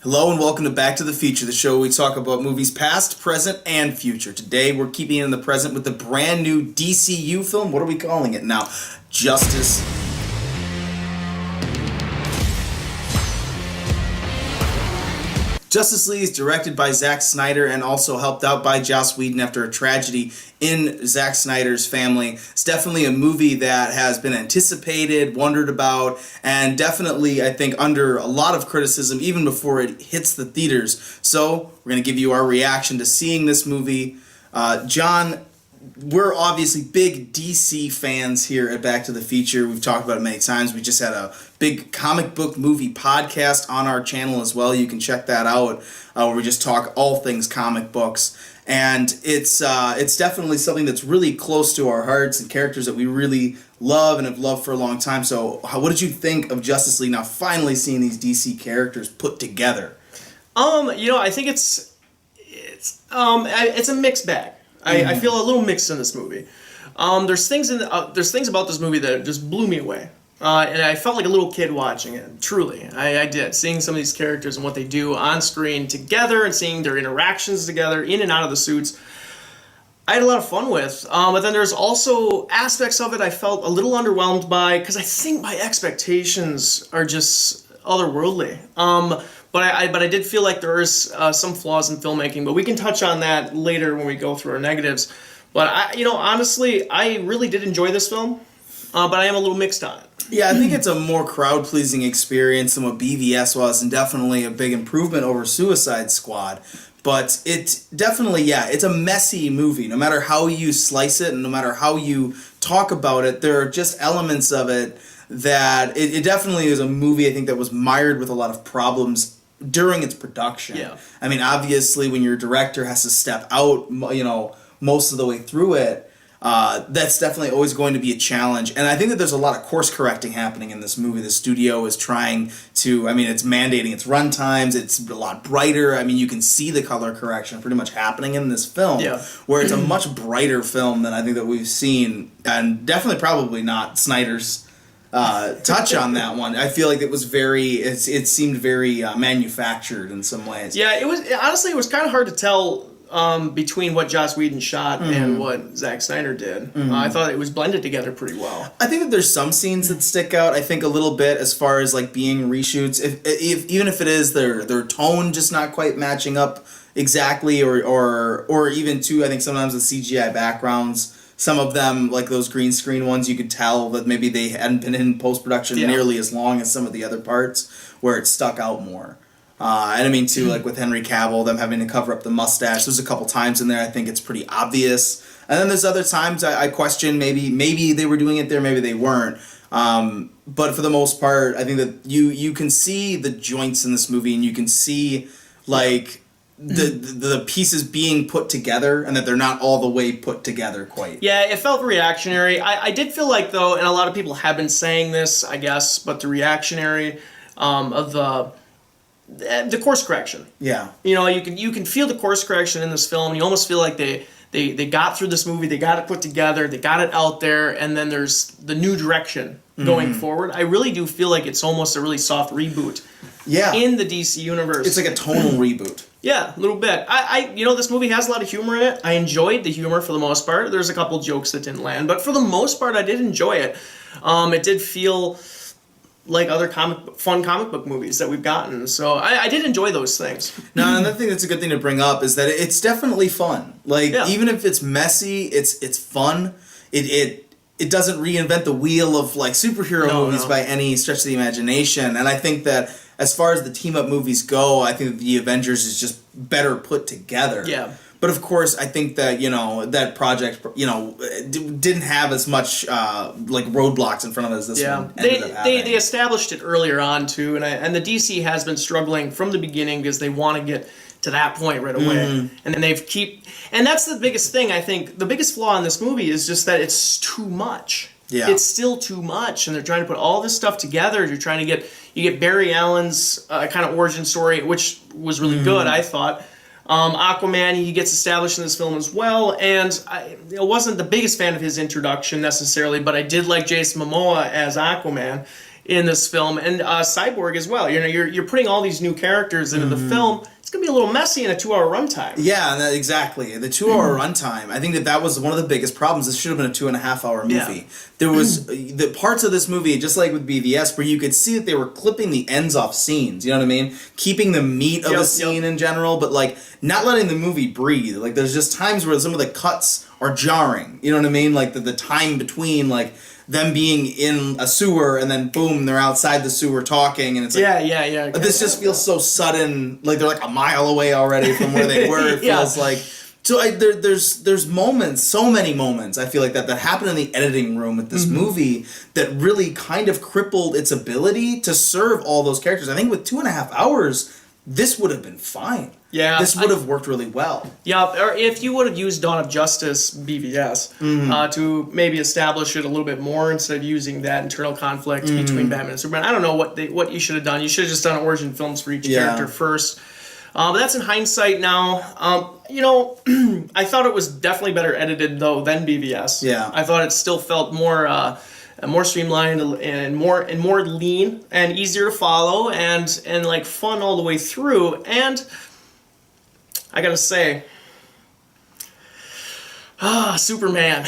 Hello and welcome to Back to the Future, the show where we talk about movies past, present, and future. Today we're keeping it in the present with the brand new DCEU film. What are we calling it now? Justice. Justice League is directed by Zack Snyder and also helped out by Joss Whedon after a tragedy in Zack Snyder's family. It's definitely a movie that has been anticipated, wondered about, and definitely, I think, under a lot of criticism even before it hits the theaters. So, we're going to give you our reaction to seeing this movie. John, we're obviously big DC fans here at Back to the Feature. We've talked about it many times. We just had a big comic book movie podcast on our channel as well. You can check that out, where we just talk all things comic books. And it's definitely something that's really close to our hearts and characters that we really love and have loved for a long time. So what did you think of Justice League now finally seeing these DC characters put together? I think it's a mixed bag. I feel a little mixed in this movie. There's things about this movie that just blew me away, and I felt like a little kid watching it. Truly, I did. Seeing some of these characters and what they do on screen together, and seeing their interactions together in and out of the suits, I had a lot of fun with. But then there's also aspects of it I felt a little underwhelmed by, because I think my expectations are just otherworldly. But I did feel like there is some flaws in filmmaking, but we can touch on that later when we go through our negatives. But honestly, I really did enjoy this film, but I am a little mixed on it. Yeah, I think it's a more crowd-pleasing experience than what BVS was, and definitely a big improvement over Suicide Squad. But it's definitely, it's a messy movie. No matter how you slice it and no matter how you talk about it, there are just elements of it that it definitely is a movie, I think, that was mired with a lot of problems during its production. Yeah. I mean, obviously, when your director has to step out, most of the way through it, that's definitely always going to be a challenge. And I think that there's a lot of course correcting happening in this movie. The studio is trying to, it's mandating its run times. It's a lot brighter. I mean, you can see the color correction pretty much happening in this film, where it's a much brighter film than I think that we've seen, and definitely probably not Snyder's touch on that one. I feel like it was it seemed very manufactured in some ways. Yeah, it was kind of hard to tell between what Joss Whedon shot and what Zack Snyder did. I thought it was blended together pretty well. I think that there's some scenes that stick out, I think, a little bit as far as like being reshoots. Even if it is their tone just not quite matching up exactly, or even too, I think sometimes the CGI backgrounds, some of them, like those green screen ones, you could tell that maybe they hadn't been in post-production nearly as long as some of the other parts, where it stuck out more. And I mean, too, like with Henry Cavill, them having to cover up the mustache, there's a couple times in there I think it's pretty obvious. And then there's other times I question maybe they were doing it there, maybe they weren't. But for the most part, I think that you can see the joints in this movie, and you can see, like, the pieces being put together, and that they're not all the way put together quite. Yeah, it felt reactionary. I did feel like, though, and a lot of people have been saying this, I guess, but the reactionary of the course correction. Yeah. You can feel the course correction in this film. You almost feel like they got through this movie, they got it put together, they got it out there, and then there's the new direction going forward. I really do feel like it's almost a really soft reboot. Yeah. In the DC universe. It's like a tonal reboot. Yeah, a little bit. This movie has a lot of humor in it. I enjoyed the humor for the most part. There's a couple jokes that didn't land, but for the most part, I did enjoy it. It did feel like other fun comic book movies that we've gotten, so I did enjoy those things. Now, another thing that's a good thing to bring up is that it's definitely fun. Like, even if it's messy, it's fun. It doesn't reinvent the wheel of like superhero movies by any stretch of the imagination. And I think that as far as the team-up movies go, I think that the Avengers is just better put together. Yeah. But of course, I think that, that project, didn't have as much like roadblocks in front of it as this one ended up having. They established it earlier on too, and the DC has been struggling from the beginning because they want to get to that point right away, and then and that's the biggest thing. I think the biggest flaw in this movie is just that it's too much. Yeah. It's still too much, and they're trying to put all this stuff together. You're trying to get Barry Allen's kind of origin story, which was really good, I thought. Aquaman, he gets established in this film as well, and I wasn't the biggest fan of his introduction necessarily, but I did like Jason Momoa as Aquaman, in this film, and Cyborg as well. You know, you're putting all these new characters into the film. It's gonna be a little messy in a 2-hour runtime. Yeah, exactly. The 2-hour runtime. I think that was one of the biggest problems. This should have been a 2.5-hour movie. Yeah. There was the parts of this movie, just like with BVS, where you could see that they were clipping the ends off scenes. You know what I mean? Keeping the meat of a scene in general, but like not letting the movie breathe. Like there's just times where some of the cuts are jarring. You know what I mean? Like the time between like them being in a sewer and then boom, they're outside the sewer talking, and it's like yeah. this just feels so sudden. Like they're like a mile away already from where they were. It feels like so. There's moments, so many moments. I feel like that happen in the editing room with this movie that really kind of crippled its ability to serve all those characters. I think with 2.5 hours, this would have been fine. Yeah, this would have worked really well. Yeah, or if you would have used Dawn of Justice BVS to maybe establish it a little bit more instead of using that internal conflict between Batman and Superman. I don't know what you should have done. You should have just done origin films for each character first. But that's in hindsight now. You know, I thought it was definitely better edited though than BVS. Yeah, I thought it still felt more streamlined and more lean and easier to follow and like fun all the way through. And I gotta say, Superman.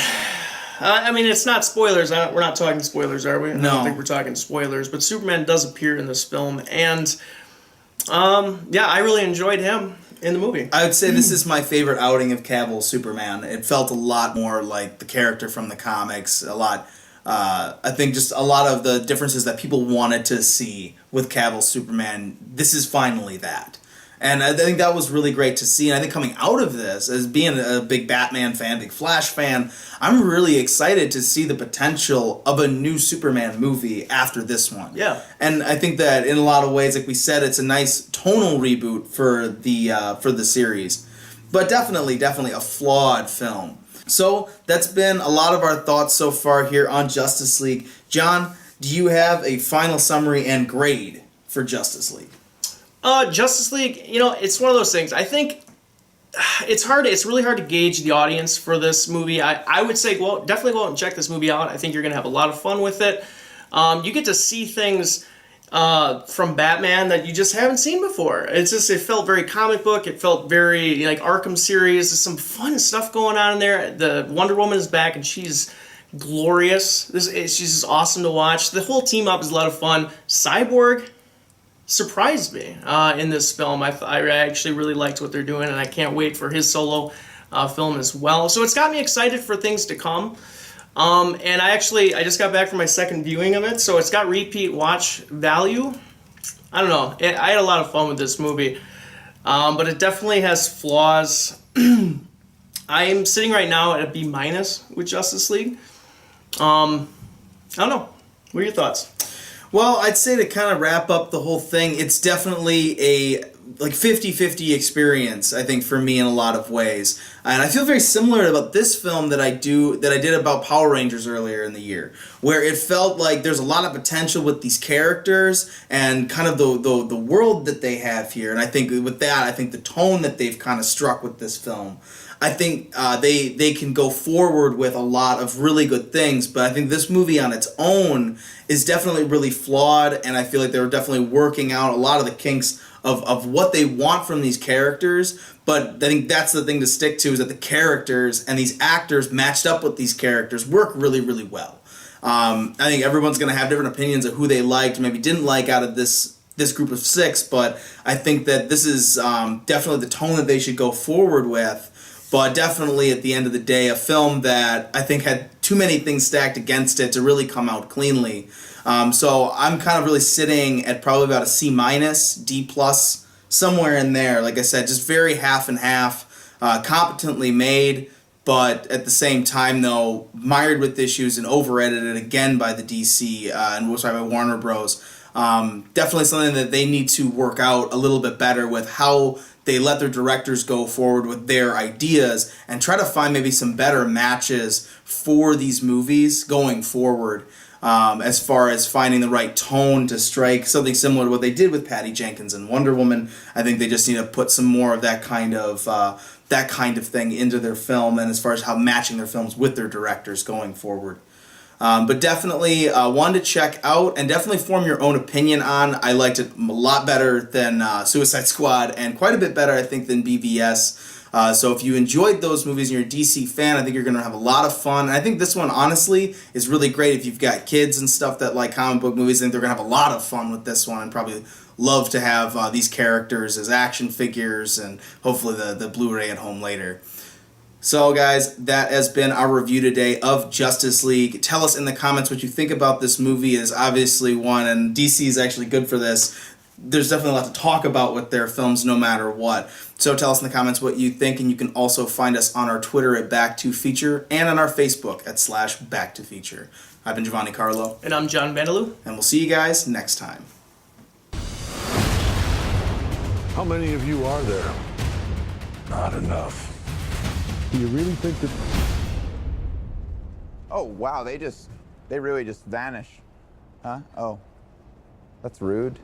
I mean, it's not spoilers. We're not talking spoilers, are we? No. I don't think we're talking spoilers. But Superman does appear in this film, and I really enjoyed him in the movie. I would say this is my favorite outing of Cavill's Superman. It felt a lot more like the character from the comics. A lot. I think just a lot of the differences that people wanted to see with Cavill's Superman. This is finally that. And I think that was really great to see. And I think coming out of this, as being a big Batman fan, big Flash fan, I'm really excited to see the potential of a new Superman movie after this one. Yeah. And I think that in a lot of ways, like we said, it's a nice tonal reboot for the series. But definitely a flawed film. So that's been a lot of our thoughts so far here on Justice League. John, do you have a final summary and grade for Justice League? Justice League, you know, it's one of those things. I think it's really hard to gauge the audience for this movie. I would say, well, definitely go out and check this movie out. I think you're going to have a lot of fun with it. You get to see things from Batman that you just haven't seen before. It felt very comic book. It felt very like Arkham series. There's some fun stuff going on in there. The Wonder Woman is back and she's glorious. She's just awesome to watch. The whole team up is a lot of fun. Cyborg surprised me in this film. I actually really liked what they're doing, and I can't wait for his solo film as well. So it's got me excited for things to come. And I just got back from my second viewing of it, so it's got repeat watch value. I don't know. I had a lot of fun with this movie, but it definitely has flaws. I am sitting right now at a B- with Justice League. I don't know. What are your thoughts? Well, I'd say to kind of wrap up the whole thing, it's definitely a 50-50 experience, I think, for me in a lot of ways. And I feel very similar about this film that I did about Power Rangers earlier in the year, where it felt like there's a lot of potential with these characters and kind of the world that they have here. And I think with that, I think the tone that they've kind of struck with this film, I think they can go forward with a lot of really good things, but I think this movie on its own is definitely really flawed, and I feel like they were definitely working out a lot of the kinks of what they want from these characters, but I think that's the thing to stick to, is that the characters and these actors matched up with these characters work really, really well. I think everyone's going to have different opinions of who they liked, maybe didn't like out of this group of 6, but I think that this is definitely the tone that they should go forward with. But definitely, at the end of the day, a film that I think had too many things stacked against it to really come out cleanly. So I'm kind of really sitting at probably about a C-, D+, somewhere in there. Like I said, just very half and half, competently made, but at the same time, though, mired with issues and over-edited again by the DC by Warner Bros. Definitely something that they need to work out a little bit better with how they let their directors go forward with their ideas and try to find maybe some better matches for these movies going forward, as far as finding the right tone to strike something similar to what they did with Patty Jenkins and Wonder Woman. I think they just need to put some more of that kind of thing into their film, and as far as how matching their films with their directors going forward. But definitely one to check out and definitely form your own opinion on. I liked it a lot better than Suicide Squad and quite a bit better, I think, than BVS. So if you enjoyed those movies and you're a DC fan, I think you're going to have a lot of fun. And I think this one, honestly, is really great if you've got kids and stuff that like comic book movies. I think they're going to have a lot of fun with this one and probably love to have these characters as action figures and hopefully the Blu-ray at home later. So guys, that has been our review today of Justice League. Tell us in the comments what you think about this movie. Is obviously one, and DC is actually good for this. There's definitely a lot to talk about with their films no matter what. So tell us in the comments what you think, and you can also find us on our Twitter at BacktoFeature and on our Facebook at /BacktoFeature. I've been Giovanni Carlo. And I'm John Vandeloo. And we'll see you guys next time. How many of you are there? Not enough. Do you really think that... Oh, wow, they really just vanish. Huh? Oh, that's rude.